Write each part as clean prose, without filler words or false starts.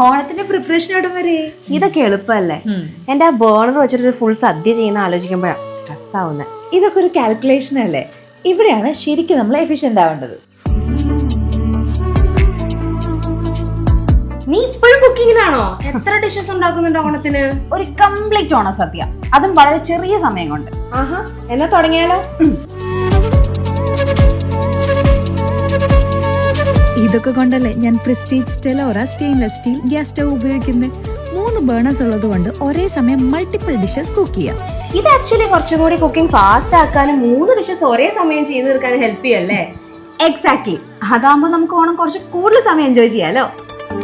ഓണത്തിന്റെ പ്രിപ്പറേഷൻ എവിടെ വരെ? ഇതൊക്കെ എളുപ്പമല്ലേ? എന്റെ ആ ബേണർ വെച്ചിട്ടൊരു ഫുൾ സദ്യ ചെയ്യുന്ന ആലോചിക്കുമ്പോഴാണ് സ്ട്രെസ് ആവുന്നത്. ഇതൊക്കെ ഒരു കാൽക്കുലേഷൻ അല്ലേ? ഇവിടെയാണ് ശരിക്കും നമ്മൾ എഫിഷ്യന്റ് ആവേണ്ടത്. നീ ഇപ്പോഴും കുക്കിങ്ങിലാണോ? എത്ര ഡിഷസ് ഉണ്ടാക്കുന്നുണ്ട് ഓണത്തിന്? ഒരു കംപ്ലീറ്റ് ഓണ സദ്യ, അതും വളരെ ചെറിയ സമയം കൊണ്ട്. ആഹാ, എന്നാ തുടങ്ങിയാലോ? ഇതൊക്കെ കൊണ്ടല്ലേ ഞാൻ Prestige Stelora stainless steel gas stove ഉപയോഗിക്കുന്നത്. 3 ബേണേഴ്സ് ഉള്ളത് കൊണ്ട് ഒരേ സമയം മൾട്ടിപ്പിൾ ഡിഷസ് കുക്ക് ചെയ്യാം. ഇത് ആക്ച്വലി കുറച്ചും കൂടി കുക്കിംഗ് ഫാസ്റ്റ് ആക്കാനും 3 ഡിഷസ് ഒരേ സമയം ചെയ്ത് തീർക്കാനും ഹെൽപ്പ് ചെയ്യല്ലേ? എക്സാക്ട്ലി. അതാകുമ്പോൾ നമുക്ക് ഓണം കുറച്ച് കൂടുതൽ സമയം എൻജോയ് ചെയ്യാലോ.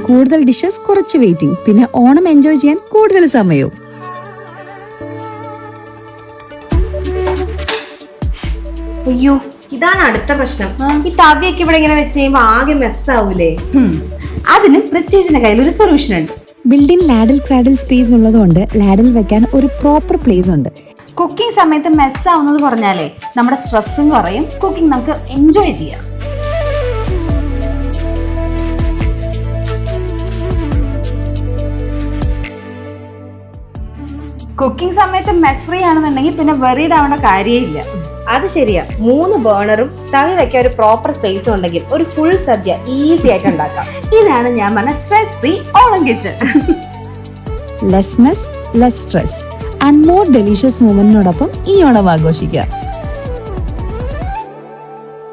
കൂടുതൽ ഡിഷസ്, കുറച്ച് വെയിറ്റിംഗ്, പിന്നെ ഓണം എൻജോയ് ചെയ്യാൻ കൂടുതൽ സമയവും. അയ്യോ, ഇതാണ് അടുത്ത പ്രശ്നം. ഈ തവിയൊക്കെ ഇവിടെ ഇങ്ങനെ വെച്ച് കഴിയുമ്പോ ആകെ മെസ്സാവൂലേ? അതിന് പ്രസ്റ്റീജിന്റെ കയ്യിൽ ഒരു സൊല്യൂഷൻ ഉണ്ട്. ബിൽഡിംഗ് ലാഡിൽ ക്രാഡിൽ സ്പേസ് ഉള്ളതുകൊണ്ട് ലാഡിൽ വെക്കാൻ ഒരു പ്രോപ്പർ പ്ലേസ് ഉണ്ട്. കുക്കിംഗ് സമയത്ത് മെസ് ആവുന്നത് കുറഞ്ഞാലേ നമ്മുടെ സ്ട്രെസ്സും കുറയും, കുക്കിംഗ് നമുക്ക് എൻജോയ് ചെയ്യാം. കുക്കിംഗ് സമയത്ത് മെസ് ഫ്രീ ആണെന്നുണ്ടെങ്കിൽ പിന്നെ വെറീഡ് ആവേണ്ട കാര്യമില്ല. അത് ശരിയാ. 3 ബേണറും തവി വെക്കാൻ ഒരു പ്രോപ്പർ സ്പേസും ഉണ്ടെങ്കിൽ ഒരു ഫുൾ സദ്യ ഈസി ആയിട്ട് ഉണ്ടാക്കാം. ഇതാണ് ഞാൻ പറഞ്ഞ stress free Onam kitchen. Less mess, less stress and more delicious മൂമെന്റിനോടൊപ്പം ഈ ഓണം ആഘോഷിക്കുക.